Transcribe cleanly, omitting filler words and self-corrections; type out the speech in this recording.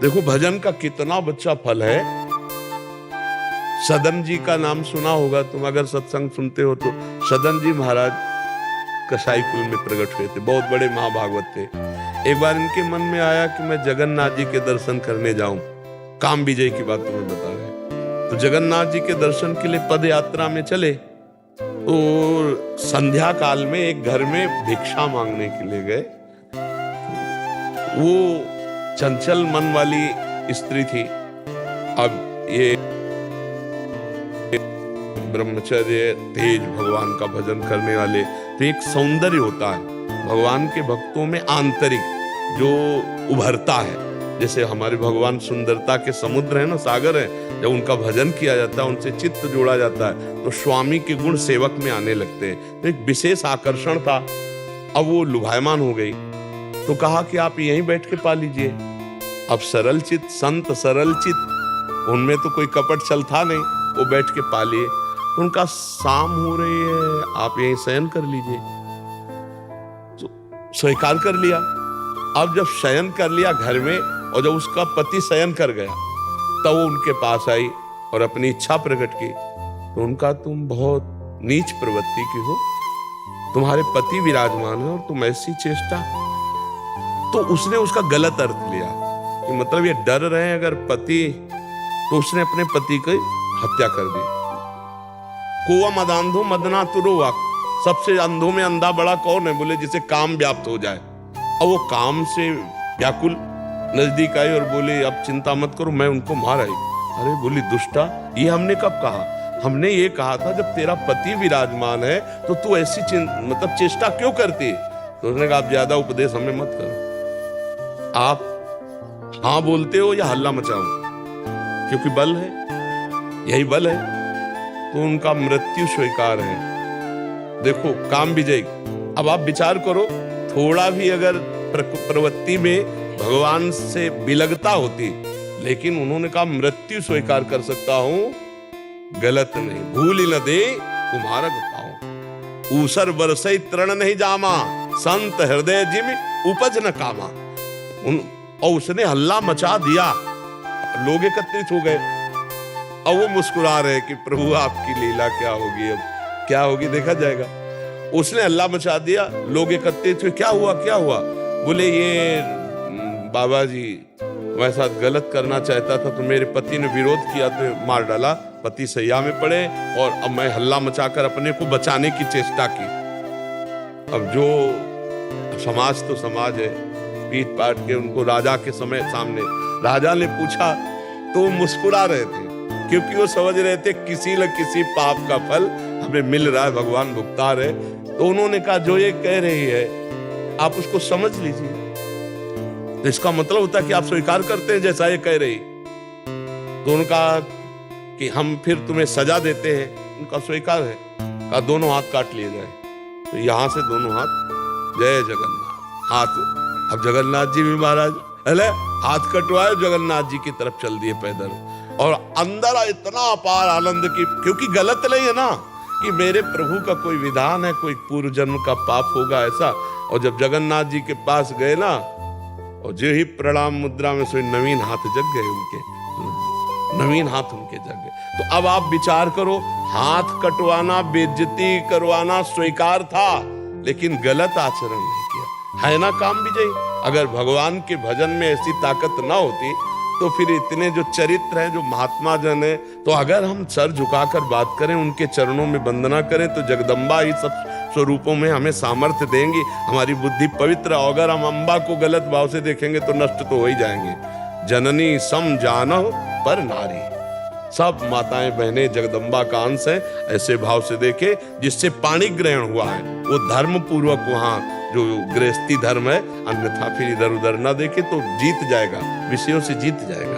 देखो भजन का कितना बच्चा फल है। सदन जी का नाम सुना होगा तुम, अगर सत्संग सुनते हो तो। सदन जी महाराज कसाई कुल में प्रकट हुए थे, बहुत बड़े महाभागवत थे। एक बार इनके मन में आया कि मैं जगन्नाथ जी के दर्शन करने जाऊं। काम विजय की बात तुम्हें बता रहे। तो जगन्नाथ जी के दर्शन के लिए पद यात्रा में चले। तो संध्या काल में एक घर में भिक्षा मांगने के लिए गए। वो चंचल मन वाली स्त्री थी। अब ये ब्रह्मचर्य तेज भगवान का भजन करने वाले, तो एक सौंदर्य होता है भगवान के भक्तों में आंतरिक जो उभरता है। जैसे हमारे भगवान सुंदरता के समुद्र है ना, सागर है। जब उनका भजन किया जाता है, उनसे चित्त जोड़ा जाता है, तो स्वामी के गुण सेवक में आने लगते हैं। तो एक विशेष आकर्षण था। अब वो लुभायमान हो गई, तो कहा कि आप यहीं बैठ के पा लीजिए। अब सरल चित्त संत, सरल चित्त, उनमें तो कोई कपट चल था नहीं। वो बैठ के पा लिए। तो उनका शाम हो रही है, आप यहीं शयन कर लीजिए। तो स्वीकार कर लिया। अब जब शयन कर लिया घर में, और जब उसका पति शयन कर गया, तब वो उनके पास आई और अपनी इच्छा प्रकट की। तो उनका तुम बहुत नीच प्रवृत्ति की हो, तुम्हारे पति विराजमान है और तुम ऐसी चेष्टा। तो उसने उसका गलत अर्थ लिया कि मतलब ये डर रहे हैं अगर पति, तो उसने अपने पति की हत्या कर दी। कोआ मदांधो मदना तुरो, सबसे अंधों में अंधा बड़ा कौन है? बोले जिसे काम व्याप्त हो जाए। अब वो काम से व्याकुल नजदीक आई और बोले अब चिंता मत करो, मैं उनको मार आई। अरे बोली दुष्टा, ये हमने कब कहा? हमने ये कहा था जब तेरा पति विराजमान है तो तू ऐसी मतलब चेष्टा क्यों करती? तो उसने कहा आप ज्यादा उपदेश हमें मत करो, आप हाँ बोलते हो या हल्ला मचाओ, क्योंकि बल है, यही बल है। तो उनका मृत्यु स्वीकार है। देखो काम विजय। अब आप विचार करो, थोड़ा भी अगर प्रवृत्ति में भगवान से विलगता होती, लेकिन उन्होंने कहा मृत्यु स्वीकार कर सकता हूं, गलत नहीं। भूल न दे तुम्हारा पाऊं, ऊसर बरसई तृण नहीं जामा, संत हृदय जिम उपज न कामा। और उसने हल्ला मचा दिया, लोग एकत्रित हो गए। अब वो मुस्कुरा रहे कि प्रभु आपकी लीला क्या होगी, अब क्या होगी देखा जाएगा। उसने हल्ला मचा दिया, लोग एकत्रित हुए। क्या हुआ क्या हुआ? बोले ये बाबा जी तुम्हारे साथ गलत करना चाहता था, तो मेरे पति ने विरोध किया तो मार डाला। पति सैया में पड़े और अब मैं हल्ला मचाकर अपने को बचाने की चेष्टा की। अब जो समाज तो समाज है, पीट पाट के उनको राजा के समय सामने राजा ने पूछा तो वो मुस्कुरा रहे थे, क्योंकि वो समझ रहे थे किसी न किसी पाप का फल हमें मिल रहा है, भगवान भुगता रहे। तो उन्होंने कहा जो ये कह रही है आप उसको समझ लीजिए। तो इसका मतलब होता है कि आप स्वीकार करते हैं जैसा ये कह रही। तो उनका कि हम फिर तुम्हें सजा देते हैं, उनका स्वीकार है। कहा दोनों हाथ काट लिए जाए। तो यहां से दोनों हाथ, जय जगन्नाथ, हाथ। अब जगन्नाथ जी भी महाराज अरे हाथ कटवाए, जगन्नाथ जी की तरफ चल दिए पैदल। और अंदर इतना अपार आनंद की, क्योंकि गलत नहीं है ना कि मेरे प्रभु का कोई विधान है, कोई पूर्व जन्म का पाप होगा ऐसा। और जब जगन्नाथ जी के पास गए ना, और जो ही प्रणाम मुद्रा में सोई नवीन हाथ जग गए उनके, नवीन हाथ उनके जग गए। तो अब आप विचार करो, हाथ कटवाना, बेइज्जती करवाना स्वीकार था, लेकिन गलत आचरण नहीं किया, है ना काम विजय। अगर भगवान के भजन में ऐसी ताकत ना होती तो फिर इतने जो चरित्र हैं, जो महात्मा जन है, तो अगर हम सर झुकाकर बात करें, उनके चरणों में वंदना करें, तो जगदम्बा ही सब स्वरूपों में हमें सामर्थ्य देंगी, हमारी बुद्धि पवित्र। अगर हम अम्बा को गलत भाव से देखेंगे तो नष्ट तो हो ही जाएंगे। जननी सम जानो पर नारी, सब माताएं बहनें जगदम्बा का अंश है, ऐसे भाव से देखे जिससे पाणी ग्रहण हुआ है वो धर्म पूर्वक वहां जो गृहस्थी धर्म है, अन्यथा फिर इधर उधर ना देखे तो जीत जाएगा, विषयों से जीत जाएगा।